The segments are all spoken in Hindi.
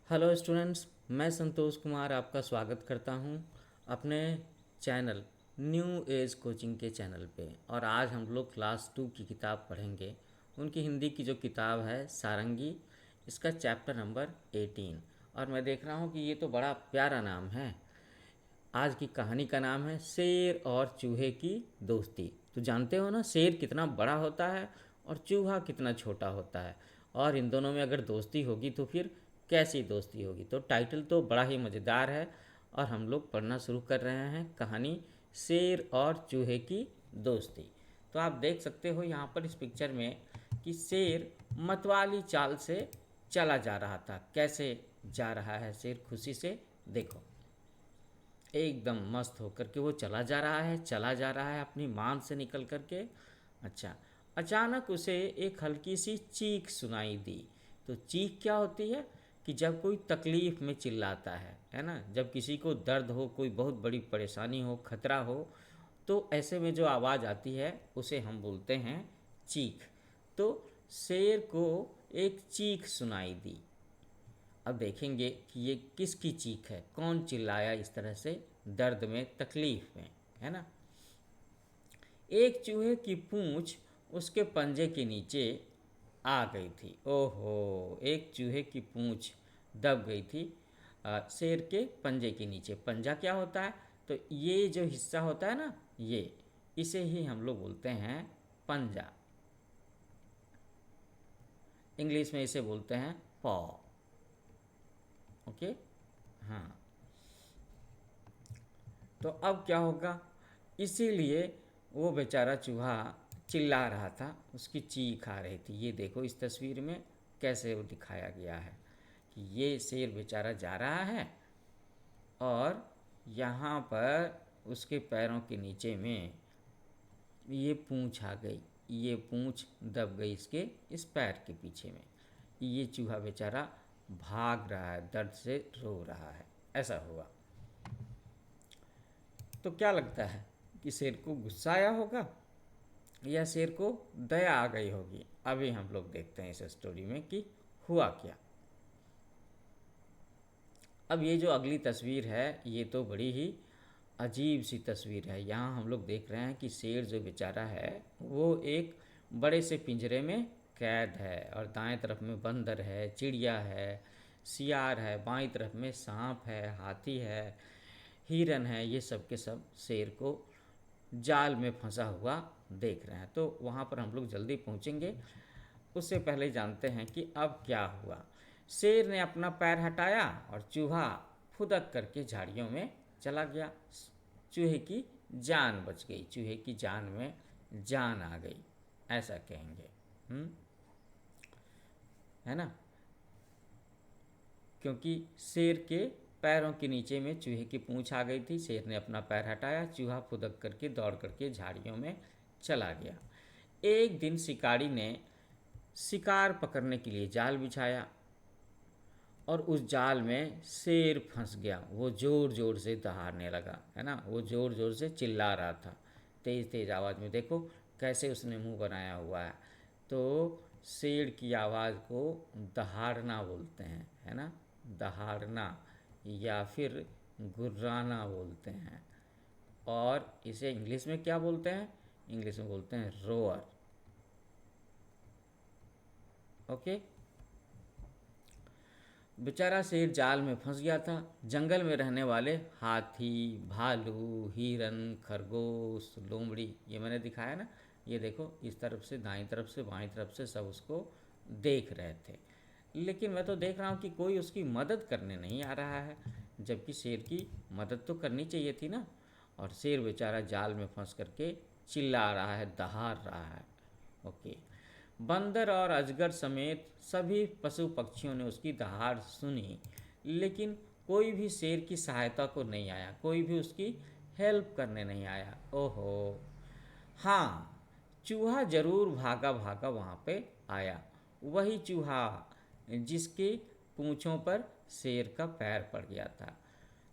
हेलो स्टूडेंट्स, मैं संतोष कुमार आपका स्वागत करता हूं अपने चैनल न्यू एज कोचिंग के चैनल पे। और आज हम लोग क्लास 2 की किताब पढ़ेंगे। उनकी हिंदी की जो किताब है सारंगी, इसका चैप्टर नंबर 18। और मैं देख रहा हूं कि ये तो बड़ा प्यारा नाम है। आज की कहानी का नाम है शेर और चूहे की दोस्ती। तो जानते हो ना, शेर कितना बड़ा होता है और चूहा कितना छोटा होता है। और इन दोनों में अगर दोस्ती होगी तो फिर कैसी दोस्ती होगी। तो टाइटल तो बड़ा ही मज़ेदार है। और हम लोग पढ़ना शुरू कर रहे हैं कहानी शेर और चूहे की दोस्ती। तो आप देख सकते हो यहाँ पर इस पिक्चर में कि शेर मतवाली चाल से चला जा रहा था। कैसे जा रहा है शेर, खुशी से देखो। एकदम मस्त होकर के वो चला जा रहा है अपनी मान से निकल कर के। अच्छा, अचानक उसे एक हल्की सी चीख सुनाई दी। तो चीख क्या होती है कि जब कोई तकलीफ़ में चिल्लाता है ना, जब किसी को दर्द हो, कोई बहुत बड़ी परेशानी हो, खतरा हो, तो ऐसे में जो आवाज़ आती है उसे हम बोलते हैं चीख। तो शेर को एक चीख सुनाई दी। अब देखेंगे कि ये किसकी चीख है, कौन चिल्लाया इस तरह से दर्द में, तकलीफ में, है ना। एक चूहे की पूंछ उसके पंजे के नीचे आ गई थी। ओहो, एक चूहे की पूंछ दब गई थी शेर के पंजे के नीचे। पंजा क्या होता है? तो ये जो हिस्सा होता है ना, ये इसे ही हम लोग बोलते हैं पंजा। इंग्लिश में इसे बोलते हैं पॉ। ओके, हाँ। तो अब क्या होगा, इसीलिए वो बेचारा चूहा चिल्ला रहा था, उसकी चीख आ रही थी। ये देखो इस तस्वीर में कैसे वो दिखाया गया है कि ये शेर बेचारा जा रहा है और यहाँ पर उसके पैरों के नीचे में ये पूँछ आ गई, ये पूँछ दब गई इसके इस पैर के पीछे में। ये चूहा बेचारा भाग रहा है, दर्द से रो रहा है। ऐसा हुआ। तो क्या लगता है कि शेर को गुस्सा आया होगा या शेर को दया आ गई होगी? अभी हम लोग देखते हैं इस स्टोरी में कि हुआ क्या। अब ये जो अगली तस्वीर है ये तो बड़ी ही अजीब सी तस्वीर है। यहाँ हम लोग देख रहे हैं कि शेर जो बेचारा है वो एक बड़े से पिंजरे में कैद है। और दाएं तरफ में बंदर है, चिड़िया है, सियार है, बाईं तरफ में सांप है, हाथी है, हिरन है। ये सब के सब शेर को जाल में फंसा हुआ देख रहे हैं। तो वहाँ पर हम लोग जल्दी पहुँचेंगे। उससे पहले जानते हैं कि अब क्या हुआ। शेर ने अपना पैर हटाया और चूहा फुदक करके झाड़ियों में चला गया। चूहे की जान बच गई, चूहे की जान में जान आ गई, ऐसा कहेंगे। है ना, क्योंकि शेर के पैरों के नीचे में चूहे की पूंछ आ गई थी। शेर ने अपना पैर हटाया, चूहा फुदक करके दौड़ करके झाड़ियों में चला गया। एक दिन शिकारी ने शिकार पकड़ने के लिए जाल बिछाया और उस जाल में शेर फंस गया। वो ज़ोर ज़ोर से दहाड़ने लगा, है ना, वो ज़ोर ज़ोर से चिल्ला रहा था तेज़ तेज़ आवाज़ में। देखो कैसे उसने मुंह बनाया हुआ है। तो शेर की आवाज़ को दहाड़ना बोलते हैं, है ना, दहाड़ना, या फिर गुर्राना बोलते हैं। और इसे इंग्लिश में क्या बोलते हैं? इंग्लिश में बोलते हैं रोअर। ओके। बेचारा शेर जाल में फंस गया था। जंगल में रहने वाले हाथी, भालू, हिरन, खरगोश, लोमड़ी, ये मैंने दिखाया ना, ये देखो इस तरफ से, दाईं तरफ से, बाईं तरफ से सब उसको देख रहे थे। लेकिन मैं तो देख रहा हूँ कि कोई उसकी मदद करने नहीं आ रहा है, जबकि शेर की मदद तो करनी चाहिए थी ना। और शेर बेचारा जाल में फंस करके चिल्ला रहा है, दहाड़ रहा है। ओके। बंदर और अजगर समेत सभी पशु पक्षियों ने उसकी दहाड़ सुनी, लेकिन कोई भी शेर की सहायता को नहीं आया, कोई भी उसकी हेल्प करने नहीं आया। ओहो। हाँ, चूहा जरूर भागा भागा वहाँ पे आया। वही चूहा जिसकी पूँछों पर शेर का पैर पड़ गया था।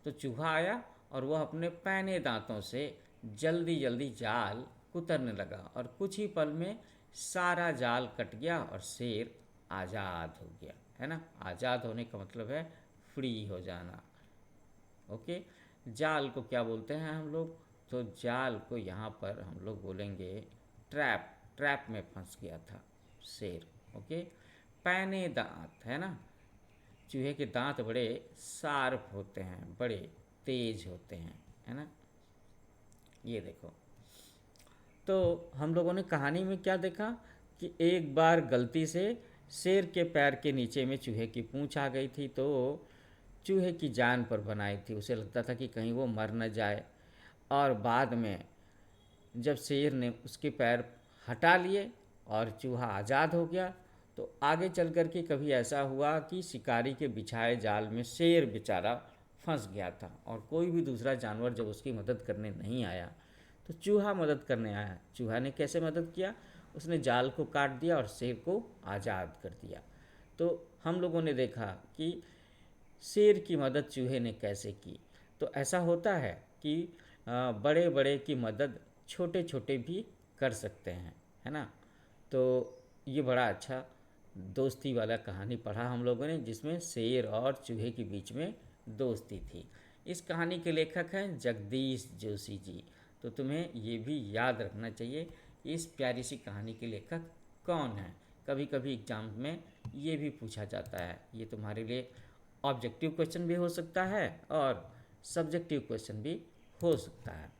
तो चूहा आया और वह अपने पैने दांतों से जल्दी जल्दी जाल कुतरने लगा और कुछ ही पल में सारा जाल कट गया और शेर आज़ाद हो गया। है ना, आज़ाद होने का मतलब है फ्री हो जाना। ओके, जाल को क्या बोलते हैं हम लोग? तो जाल को यहाँ पर हम लोग बोलेंगे ट्रैप। ट्रैप में फंस गया था शेर। ओके, पैने दांत है ना, चूहे के दांत बड़े शार्प होते हैं, बड़े तेज होते हैं, है ना। ये देखो, तो हम लोगों ने कहानी में क्या देखा कि एक बार गलती से शेर के पैर के नीचे में चूहे की पूंछ आ गई थी, तो चूहे की जान पर बनाई थी। उसे लगता था कि कहीं वो मर न जाए, और बाद में जब शेर ने उसके पैर हटा लिए और चूहा आज़ाद हो गया, तो आगे चल कर के कभी ऐसा हुआ कि शिकारी के बिछाए जाल में शेर बेचारा फंस गया था, और कोई भी दूसरा जानवर जब उसकी मदद करने नहीं आया, तो चूहा मदद करने आया। चूहा ने कैसे मदद किया? उसने जाल को काट दिया और शेर को आज़ाद कर दिया। तो हम लोगों ने देखा कि शेर की मदद चूहे ने कैसे की। तो ऐसा होता है कि बड़े बड़े की मदद छोटे छोटे भी कर सकते हैं, है ना। तो ये बड़ा अच्छा दोस्ती वाला कहानी पढ़ा हम लोगों ने, जिसमें शेर और चूहे के बीच में दोस्ती थी। इस कहानी के लेखक हैं जगदीश जोशी जी। तो तुम्हें ये भी याद रखना चाहिए कि इस प्यारी सी कहानी के लेखक कौन हैं। कभी कभी एग्जाम में ये भी पूछा जाता है। ये तुम्हारे लिए ऑब्जेक्टिव क्वेश्चन भी हो सकता है और सब्जेक्टिव क्वेश्चन भी हो सकता है।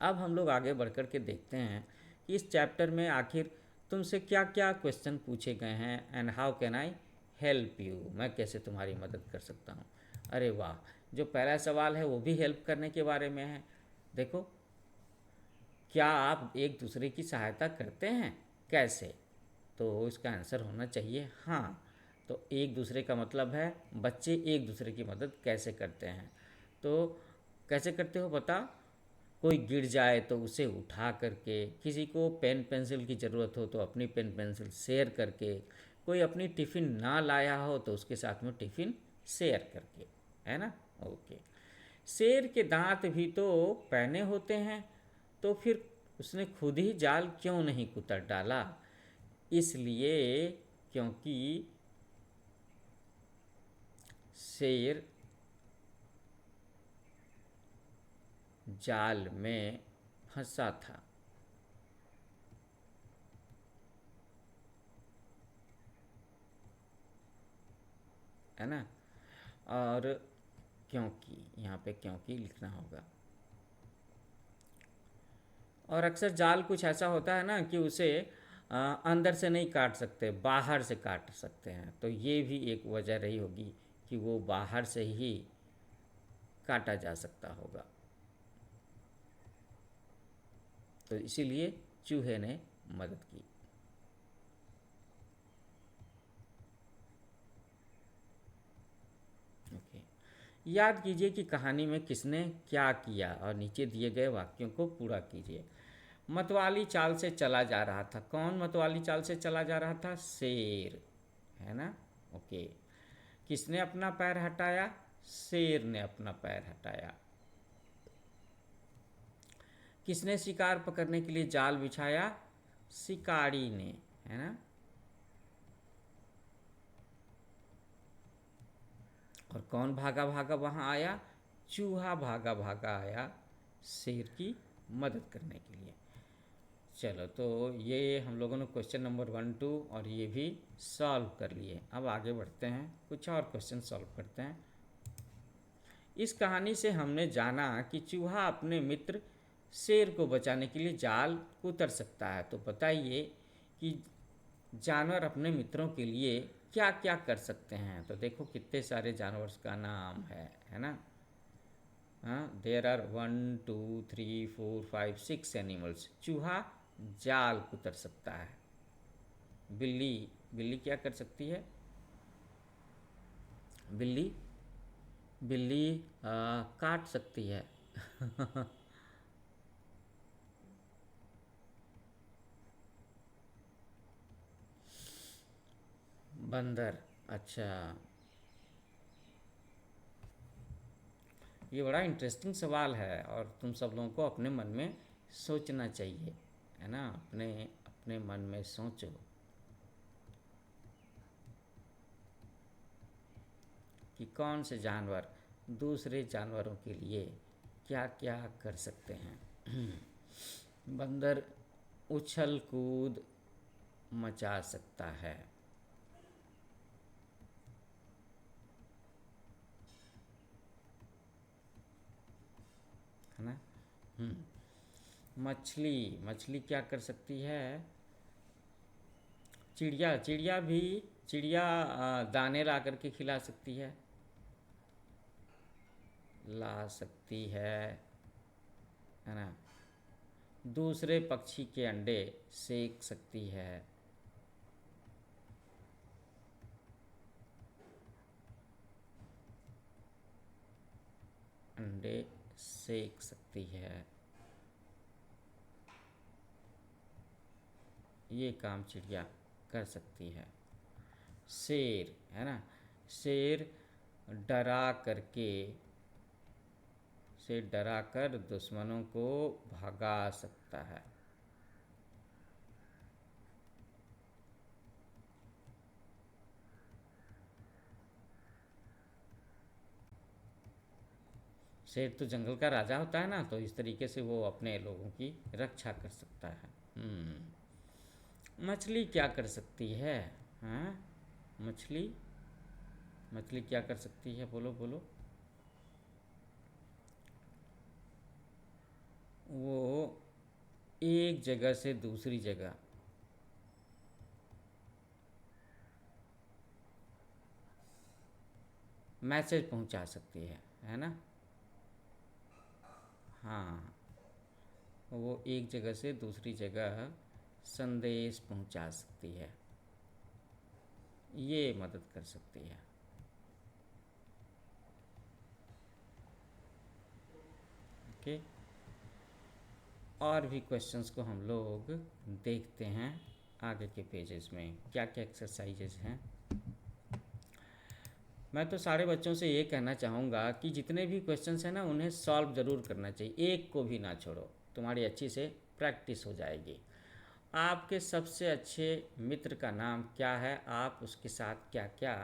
अब हम लोग आगे बढ़ कर के देखते हैं कि इस चैप्टर में आखिर तुमसे क्या क्या क्वेश्चन पूछे गए हैं, and how can I help you, मैं कैसे तुम्हारी मदद कर सकता हूँ। अरे वाह, जो पहला सवाल है वो भी हेल्प करने के बारे में है। देखो, क्या आप एक दूसरे की सहायता करते हैं? कैसे? तो इसका आंसर होना चाहिए हाँ। तो एक दूसरे का मतलब है बच्चे एक दूसरे की मदद कैसे करते हैं। तो कैसे करते हो बता? कोई गिर जाए तो उसे उठा करके, किसी को पेन पेंसिल की ज़रूरत हो तो अपनी पेन पेंसिल शेयर करके, कोई अपनी टिफ़िन ना लाया हो तो उसके साथ में टिफ़िन शेयर करके, है ना। ओके, शेर के दांत भी तो पैने होते हैं, तो फिर उसने खुद ही जाल क्यों नहीं कुतर डाला? इसलिए क्योंकि शेर जाल में फंसा था। है ना। और क्योंकि यहाँ पे क्योंकि लिखना होगा। और अक्सर जाल कुछ ऐसा होता है ना कि उसे अंदर से नहीं काट सकते, बाहर से काट सकते हैं। तो ये भी एक वजह रही होगी कि वो बाहर से ही काटा जा सकता होगा। तो इसीलिए चूहे ने मदद की। ओके, याद कीजिए कि कहानी में किसने क्या किया और नीचे दिए गए वाक्यों को पूरा कीजिए। मतवाली चाल से चला जा रहा था। कौन मतवाली चाल से चला जा रहा था? शेर, है ना। ओके, किसने अपना पैर हटाया? शेर ने अपना पैर हटाया। किसने शिकार पकड़ने के लिए जाल बिछाया? शिकारी ने, है ना। और कौन भागा भागा वहां आया? चूहा भागा भागा आया शेर की मदद करने के लिए। चलो, तो ये हम लोगों ने क्वेश्चन नंबर 1 2 और ये भी सॉल्व कर लिए। अब आगे बढ़ते हैं, कुछ और क्वेश्चन सॉल्व करते हैं। इस कहानी से हमने जाना कि चूहा अपने मित्र शेर को बचाने के लिए जाल उतर सकता है। तो बताइए कि जानवर अपने मित्रों के लिए क्या क्या कर सकते हैं। तो देखो कितने सारे जानवर का नाम है ना। हाँ, देर आर 1 2 3 4 5 6 एनिमल्स। चूहा जाल उतर सकता है। बिल्ली, बिल्ली क्या कर सकती है? बिल्ली, बिल्ली काट सकती है। बंदर, अच्छा, ये बड़ा इंटरेस्टिंग सवाल है और तुम सब लोगों को अपने मन में सोचना चाहिए, है ना। अपने अपने मन में सोचो कि कि कौन से जानवर दूसरे जानवरों के लिए क्या क्या कर सकते हैं। बंदर उछल कूद मचा सकता है ना। मछली मछली क्या कर सकती है? चिड़िया चिड़िया भी चिड़िया दाने ला करके खिला सकती है, ला सकती है ना। दूसरे पक्षी के अंडे सेक सकती है, अंडे सेक सकती है। ये काम चिड़िया कर सकती है। शेर है ना, शेर डरा करके से डरा कर दुश्मनों को भगा सकता है। शेर तो जंगल का राजा होता है ना, तो इस तरीके से वो अपने लोगों की रक्षा कर सकता है। मछली क्या कर सकती है? हाँ, मछली मछली क्या कर सकती है? बोलो बोलो। वो एक जगह से दूसरी जगह मैसेज पहुंचा सकती है ना। हाँ, वो एक जगह से दूसरी जगह संदेश पहुंचा सकती है, ये मदद कर सकती है। ओके, और भी क्वेश्चंस को हम लोग देखते हैं आगे के पेजेस में क्या क्या एक्सरसाइजेज हैं। मैं तो सारे बच्चों से ये कहना चाहूँगा कि जितने भी क्वेश्चंस हैं ना उन्हें सॉल्व ज़रूर करना चाहिए, एक को भी ना छोड़ो, तुम्हारी अच्छी से प्रैक्टिस हो जाएगी। आपके सबसे अच्छे मित्र का नाम क्या है? आप उसके साथ क्या क्या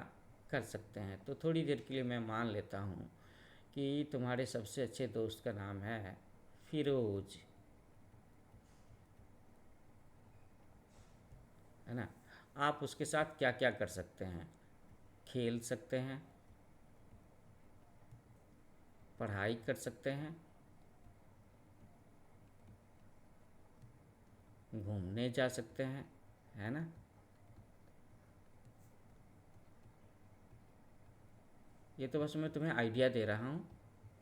कर सकते हैं? तो थोड़ी देर के लिए मैं मान लेता हूँ कि तुम्हारे सबसे अच्छे दोस्त का नाम है फिरोज, है ना। आप उसके साथ क्या क्या कर सकते हैं? खेल सकते हैं, पढ़ाई कर सकते हैं, घूमने जा सकते हैं, है ना। ये तो बस मैं तुम्हें आइडिया दे रहा हूँ,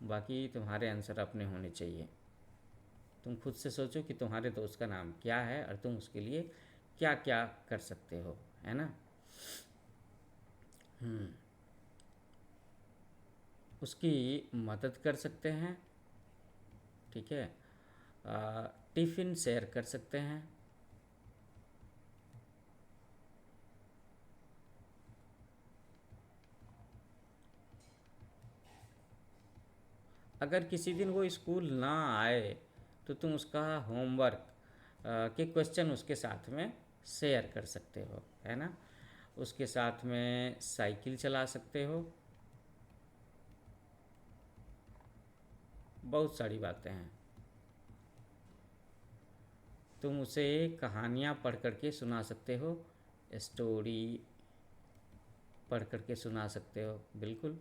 बाकी तुम्हारे आंसर अपने होने चाहिए। तुम खुद से सोचो कि तुम्हारे दोस्त का नाम क्या है और तुम उसके लिए क्या क्या कर सकते हो, है ना। उसकी मदद कर सकते हैं, ठीक है। टिफ़िन शेयर कर सकते हैं, अगर किसी दिन वो स्कूल ना आए तो तुम उसका होमवर्क के क्वेश्चन उसके साथ में शेयर कर सकते हो, है ना। उसके साथ में साइकिल चला सकते हो, बहुत सारी बातें हैं। तुम उसे कहानियाँ पढ़ कर के सुना सकते हो, स्टोरी पढ़ कर के सुना सकते हो, बिल्कुल।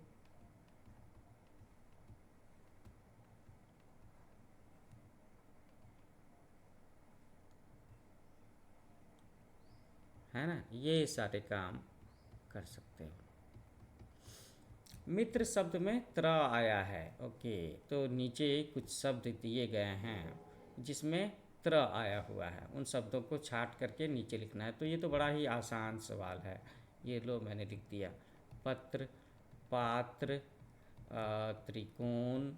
है ना, ये सारे काम कर सकते हो। मित्र शब्द में त्र आया है, ओके। तो नीचे कुछ शब्द दिए गए हैं जिसमें त्र आया हुआ है, उन शब्दों को छाट करके नीचे लिखना है। तो ये तो बड़ा ही आसान सवाल है, ये लो मैंने लिख दिया। पत्र, पात्र, त्रिकोण,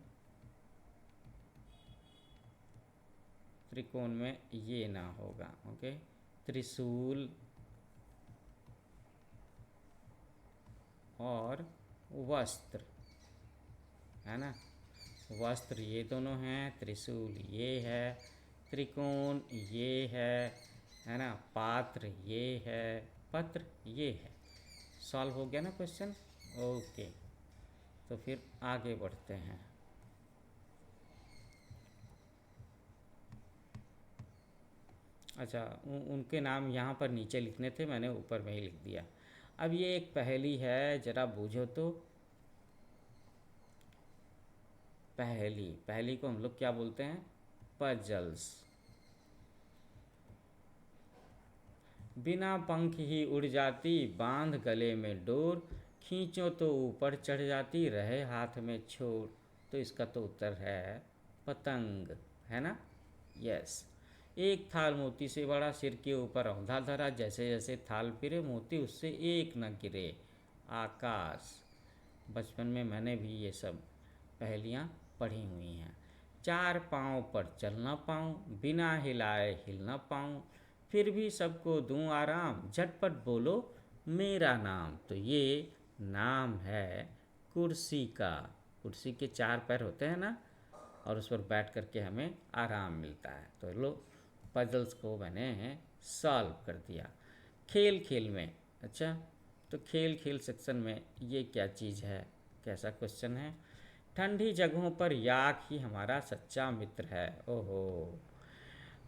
त्रिकोण में ये ना होगा, ओके। त्रिशूल और वस्त्र, है ना। वस्त्र ये दोनों हैं, त्रिशूल ये है, त्रिकोण ये है ना। पात्र ये है, पत्र ये है। सॉल्व हो गया ना क्वेश्चन, ओके। तो फिर आगे बढ़ते हैं। अच्छा, उनके नाम यहाँ पर नीचे लिखने थे, मैंने ऊपर में ही लिख दिया। अब ये एक पहेली है, ज़रा बूझो तो। पहेली, पहेली को हम लोग क्या बोलते हैं? पजल्स। बिना पंख ही उड़ जाती, बांध गले में डोर, खींचो तो ऊपर चढ़ जाती, रहे हाथ में छोर। तो इसका तो उत्तर है पतंग, है ना? यस। एक थाल मोती से बड़ा, सिर के ऊपर औंधा धरा, जैसे जैसे थाल फिरे मोती उससे एक न गिरे। आकाश। बचपन में मैंने भी ये सब पहेलियाँ पढ़ी हुई हैं। चार पाँव पर चल न पाऊँ, बिना हिलाए हिल न पाऊँ, फिर भी सबको दूँ आराम, झटपट बोलो मेरा नाम। तो ये नाम है कुर्सी का। कुर्सी के चार पैर होते हैं ना, और उस पर बैठ करके हमें आराम मिलता है। तो लो, पजल्स को मैंने सॉल्व कर दिया। खेल खेल में, अच्छा, तो खेल खेल सेक्शन में ये क्या चीज़ है, कैसा क्वेश्चन है? ठंडी जगहों पर याक ही हमारा सच्चा मित्र है। ओहो।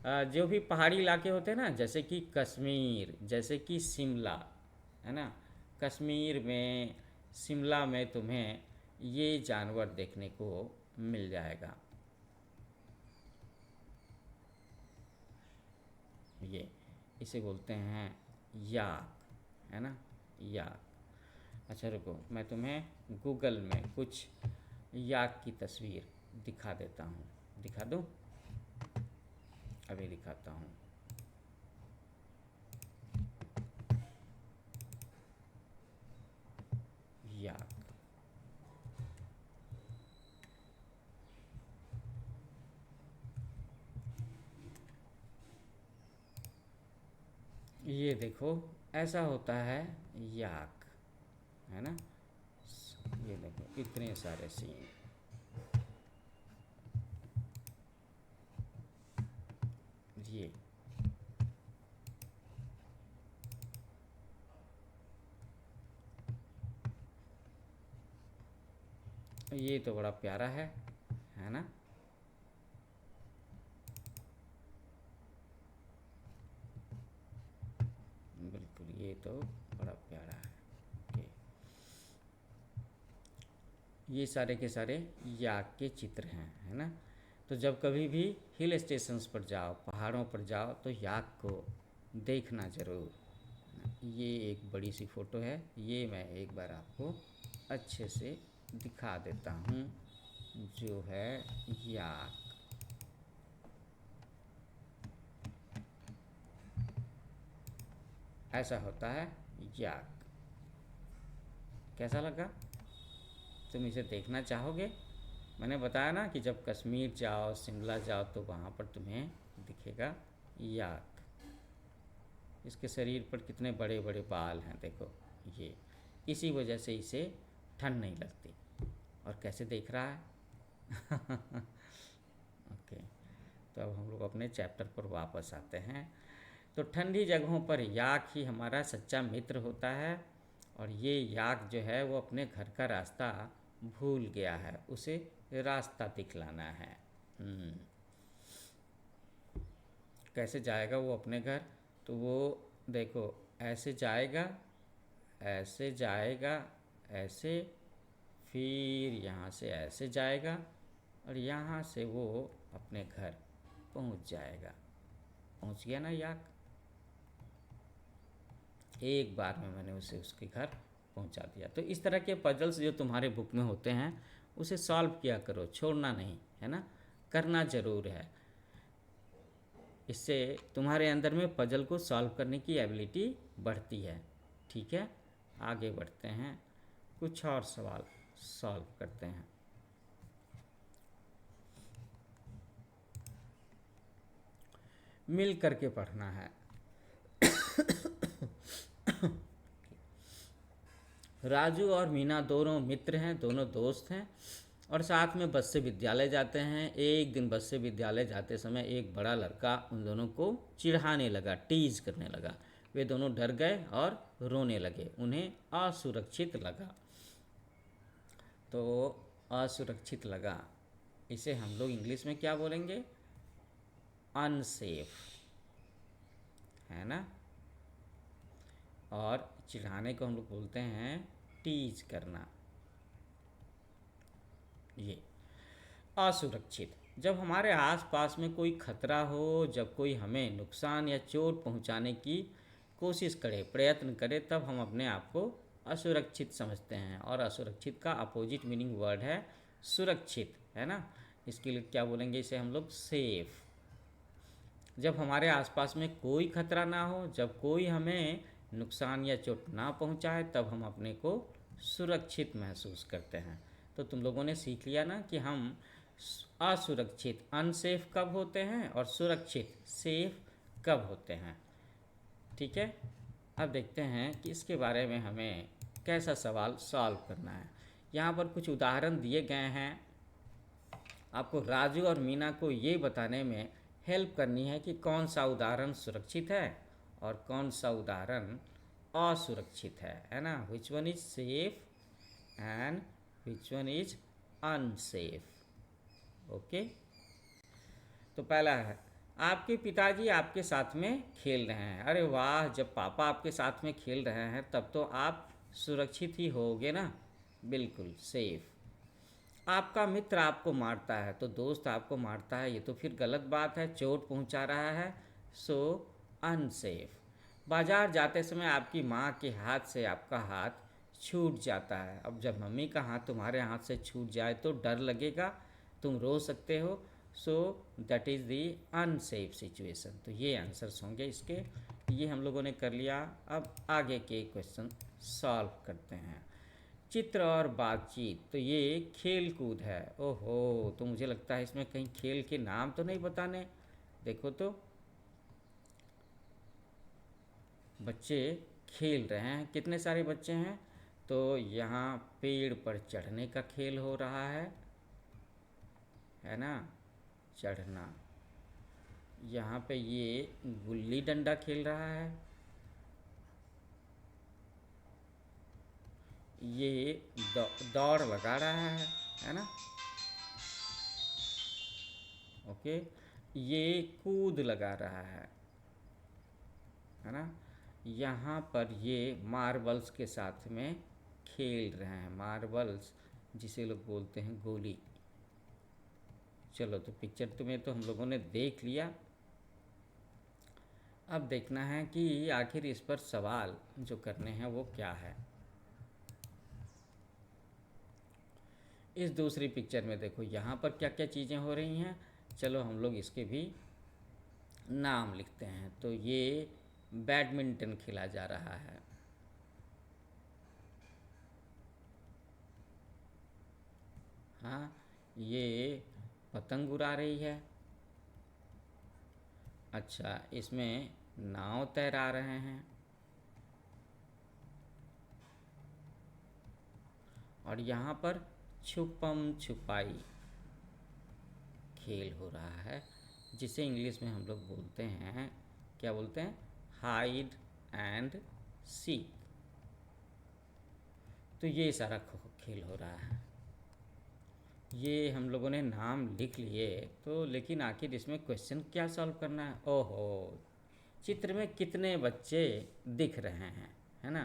जो भी पहाड़ी इलाके होते हैं ना, जैसे कि कश्मीर, जैसे कि शिमला, है ना, कश्मीर में, शिमला में तुम्हें ये जानवर देखने को मिल जाएगा। ये इसे बोलते हैं याक, है ना, याक। अच्छा रुको, मैं तुम्हें गूगल में कुछ याक की तस्वीर दिखा देता हूँ। दिखा दूँ? अभी दिखाता हूँ। याक, ये देखो, ऐसा होता है याक, है ना? ये देखो इतने सारे सीन। ये तो बड़ा प्यारा है ना? बिल्कुल, ये तो बड़ा प्यारा है। ओके, ये सारे के सारे याक के चित्र हैं, है ना? तो जब कभी भी हिल स्टेशंस पर जाओ, पहाड़ों पर जाओ, तो याक को देखना ज़रूर। ये एक बड़ी सी फ़ोटो है, ये मैं एक बार आपको अच्छे से दिखा देता हूँ, जो है याक। ऐसा होता है याक। कैसा लगा? तुम इसे देखना चाहोगे? मैंने बताया ना कि जब कश्मीर जाओ, शिमला जाओ, तो वहाँ पर तुम्हें दिखेगा याक। इसके शरीर पर कितने बड़े बड़े बाल हैं, देखो ये। इसी वजह से इसे ठंड नहीं लगती। और कैसे देख रहा है? ओके, तो अब हम लोग अपने चैप्टर पर वापस आते हैं। तो ठंडी जगहों पर याक ही हमारा सच्चा मित्र होता है। और ये याक जो है वो अपने घर का रास्ता भूल गया है, उसे रास्ता दिखलाना है। कैसे जाएगा वो अपने घर? तो वो देखो, ऐसे जाएगा, ऐसे जाएगा, ऐसे, फिर यहाँ से ऐसे जाएगा, और यहाँ से वो अपने घर पहुँच जाएगा। पहुँच गया ना याक? एक बार में मैंने उसे उसके घर पहुंचा दिया। तो इस तरह के पजल्स जो तुम्हारे बुक में होते हैं, उसे सॉल्व किया करो, छोड़ना नहीं, है ना? करना ज़रूर है। इससे तुम्हारे अंदर में पजल को सॉल्व करने की एबिलिटी बढ़ती है। ठीक है, आगे बढ़ते हैं, कुछ और सवाल सॉल्व करते हैं। मिल करके पढ़ना है। राजू और मीना दोनों मित्र हैं, दोनों दोस्त हैं, और साथ में बस से विद्यालय जाते हैं। एक दिन बस से विद्यालय जाते समय एक बड़ा लड़का उन दोनों को चिढ़ाने लगा, टीज करने लगा। वे दोनों डर गए और रोने लगे, उन्हें असुरक्षित लगा। तो असुरक्षित लगा, इसे हम लोग इंग्लिश में क्या बोलेंगे? अनसेफ, है ना। और चिढ़ाने को हम लोग बोलते हैं टीज करना। ये असुरक्षित, जब हमारे आसपास में कोई खतरा हो, जब कोई हमें नुकसान या चोट पहुंचाने की कोशिश करे, प्रयत्न करे, तब हम अपने आप को असुरक्षित समझते हैं। और असुरक्षित का अपोजिट मीनिंग वर्ड है सुरक्षित, है ना। इसके लिए क्या बोलेंगे? इसे हम लोग सेफ। जब हमारे आसपास में कोई खतरा ना हो, जब कोई हमें नुकसान या चोट ना पहुंचाए, तब हम अपने को सुरक्षित महसूस करते हैं। तो तुम लोगों ने सीख लिया ना कि हम असुरक्षित अनसेफ कब होते हैं और सुरक्षित सेफ कब होते हैं। ठीक है, अब देखते हैं कि इसके बारे में हमें कैसा सवाल सॉल्व करना है। यहाँ पर कुछ उदाहरण दिए गए हैं। आपको राजू और मीना को ये बताने में हेल्प करनी है कि कौन सा उदाहरण सुरक्षित है और कौन सा उदाहरण असुरक्षित है ना। Which one is safe and which one is unsafe. Okay, तो पहला है, आपके पिताजी आपके साथ में खेल रहे हैं। अरे वाह, जब पापा आपके साथ में खेल रहे हैं तब तो आप सुरक्षित ही होगे ना, बिल्कुल सेफ। आपका मित्र आपको मारता है, तो दोस्त आपको मारता है, ये तो फिर गलत बात है, चोट पहुंचा रहा है, सो अनसेफ। बाजार जाते समय आपकी माँ के हाथ से आपका हाथ छूट जाता है। अब जब मम्मी का हाथ तुम्हारे हाथ से छूट जाए तो डर लगेगा, तुम रो सकते हो, so that is the unsafe situation. तो ये आंसर्स होंगे इसके। ये हम लोगों ने कर लिया। अब आगे के क्वेश्चन सॉल्व करते हैं। चित्र और बातचीत, तो ये खेल कूद है। ओहो, तो मुझे लगता है इसमें कहीं खेल के नाम तो नहीं बताने। देखो तो बच्चे खेल रहे हैं, कितने सारे बच्चे हैं। तो यहाँ पेड़ पर चढ़ने का खेल हो रहा है ना, चढ़ना। यहाँ पे ये गुल्ली डंडा खेल रहा है, ये दौड़ लगा रहा है ना। ओके, ये कूद लगा रहा है ना। यहाँ पर ये मार्बल्स के साथ में खेल रहे हैं, मार्बल्स जिसे लोग बोलते हैं गोली। चलो, तो पिक्चर तुम्हें तो हम लोगों ने देख लिया। अब देखना है कि आखिर इस पर सवाल जो करने हैं वो क्या है। इस दूसरी पिक्चर में देखो यहाँ पर क्या क्या चीज़ें हो रही हैं। चलो हम लोग इसके भी नाम लिखते हैं। तो ये बैडमिंटन खेला जा रहा है, हाँ। ये पतंग उड़ा रही है। अच्छा, इसमें नाव तैरा रहे हैं। और यहाँ पर छुपम छुपाई खेल हो रहा है, जिसे इंग्लिश में हम लोग बोलते हैं, क्या बोलते हैं? Hide and seek. तो ये सारा खेल हो रहा है। ये हम लोगों ने नाम लिख लिए, तो लेकिन आखिर इसमें क्वेश्चन क्या सॉल्व करना है? ओहो, चित्र में कितने बच्चे दिख रहे हैं, है ना।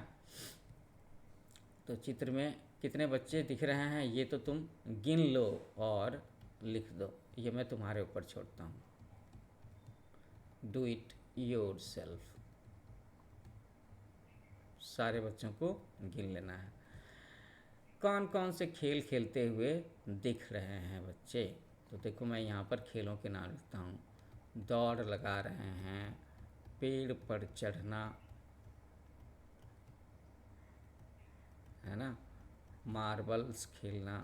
तो चित्र में कितने बच्चे दिख रहे हैं ये तो तुम गिन लो और लिख दो। ये मैं तुम्हारे ऊपर छोड़ता हूँ, डू इट योर सेल्फ। सारे बच्चों को गिन लेना है। कौन कौन से खेल खेलते हुए दिख रहे हैं बच्चे? तो देखो मैं यहाँ पर खेलों के नाम लिखता हूँ। दौड़ लगा रहे हैं, पेड़ पर चढ़ना, है ना, मार्बल्स खेलना,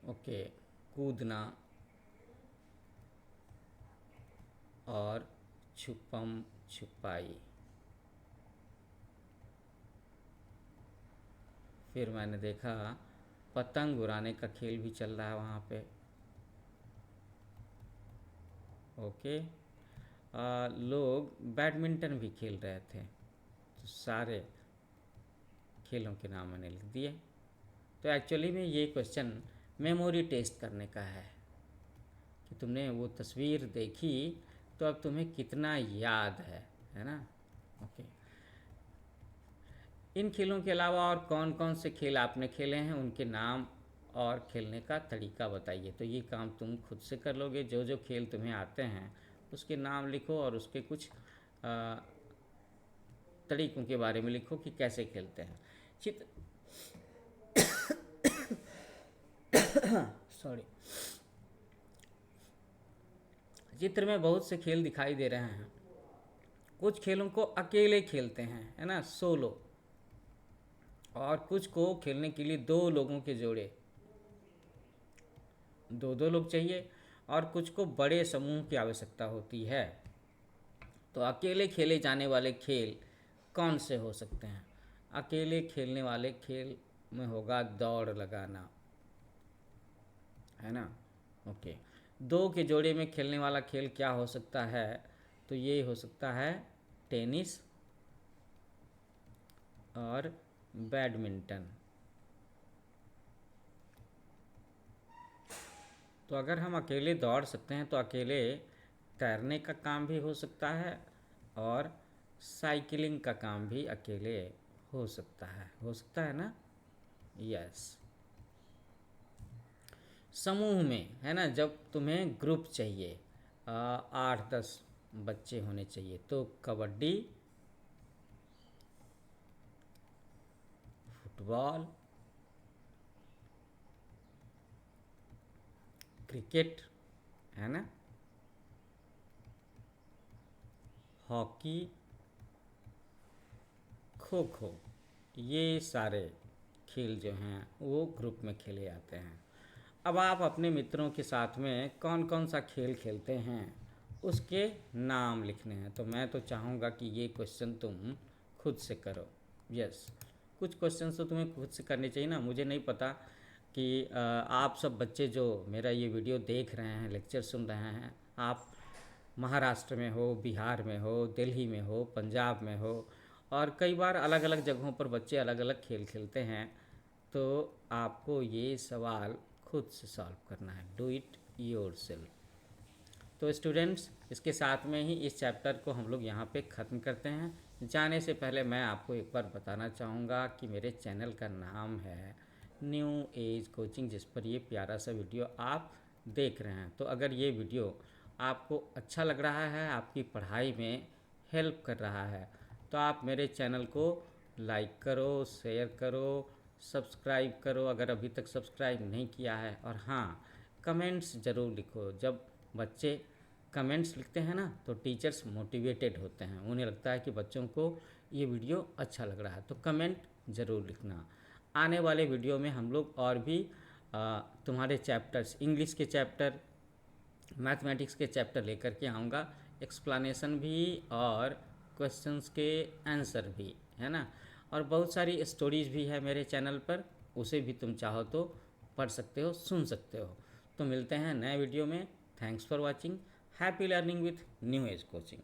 ओके, कूदना और छुपम छुपाई। फिर मैंने देखा पतंग उड़ाने का खेल भी चल रहा है वहाँ पे। ओके, लोग बैडमिंटन भी खेल रहे थे। तो सारे खेलों के नाम मैंने लिख दिए। तो एक्चुअली में ये क्वेश्चन मेमोरी टेस्ट करने का है कि तुमने वो तस्वीर देखी तो अब तुम्हें कितना याद है ना। ओके, इन खेलों के अलावा और कौन कौन से खेल आपने खेले हैं, उनके नाम और खेलने का तरीका बताइए। तो ये काम तुम खुद से कर लोगे। जो जो खेल तुम्हें आते हैं उसके नाम लिखो और उसके कुछ तरीकों के बारे में लिखो कि कैसे खेलते हैं। चित्र सॉरी, चित्र में बहुत से खेल दिखाई दे रहे हैं। कुछ खेलों को अकेले खेलते हैं, है ना, सोलो, और कुछ को खेलने के लिए दो लोगों के जोड़े, दो दो लोग चाहिए, और कुछ को बड़े समूह की आवश्यकता होती है। तो अकेले खेले जाने वाले खेल कौन से हो सकते हैं? अकेले खेलने वाले खेल में होगा दौड़ लगाना, है ना। ओके, दो के जोड़े में खेलने वाला खेल क्या हो सकता है? तो ये हो सकता है टेनिस और बैडमिंटन। तो अगर हम अकेले दौड़ सकते हैं तो अकेले तैरने का काम भी हो सकता है और साइकिलिंग का काम भी अकेले हो सकता है ना। यस, समूह में, है ना, जब तुम्हें ग्रुप चाहिए, 8-10 बच्चे होने चाहिए, तो कबड्डी, फुटबॉल, क्रिकेट, है ना, हॉकी, खो खो, ये सारे खेल जो हैं वो ग्रुप में खेले जाते हैं। अब आप अपने मित्रों के साथ में कौन कौन सा खेल खेलते हैं उसके नाम लिखने हैं। तो मैं तो चाहूँगा कि ये क्वेश्चन तुम खुद से करो। यस, कुछ क्वेश्चन तो तुम्हें खुद से करने चाहिए ना। मुझे नहीं पता कि आप सब बच्चे जो मेरा ये वीडियो देख रहे हैं, लेक्चर सुन रहे हैं, आप महाराष्ट्र में हो, बिहार में हो, दिल्ली में हो, पंजाब में हो, और कई बार अलग अलग जगहों पर बच्चे अलग अलग खेल खेलते हैं। तो आपको ये सवाल खुद से सॉल्व करना है। Do it your self. तो स्टूडेंट्स, इसके साथ में ही इस चैप्टर को हम लोग यहाँ पे ख़त्म करते हैं। जाने से पहले मैं आपको एक बार बताना चाहूँगा कि मेरे चैनल का नाम है न्यू एज कोचिंग, जिस पर ये प्यारा सा वीडियो आप देख रहे हैं। तो अगर ये वीडियो आपको अच्छा लग रहा है, आपकी पढ़ाई में हेल्प कर रहा है, तो आप मेरे चैनल को लाइक करो, शेयर करो, सब्सक्राइब करो अगर अभी तक सब्सक्राइब नहीं किया है। और हाँ, कमेंट्स ज़रूर लिखो। जब बच्चे कमेंट्स लिखते हैं ना तो टीचर्स मोटिवेटेड होते हैं, उन्हें लगता है कि बच्चों को ये वीडियो अच्छा लग रहा है। तो कमेंट ज़रूर लिखना। आने वाले वीडियो में हम लोग और भी तुम्हारे चैप्टर्स, इंग्लिश के चैप्टर, मैथमेटिक्स के चैप्टर लेकर के आऊँगा, एक्सप्लेनेशन भी और क्वेश्चंस के आंसर भी, है ना। और बहुत सारी स्टोरीज़ भी है मेरे चैनल पर, उसे भी तुम चाहो तो पढ़ सकते हो, सुन सकते हो। तो मिलते हैं नए वीडियो में। Thanks for watching. Happy learning with new age coaching.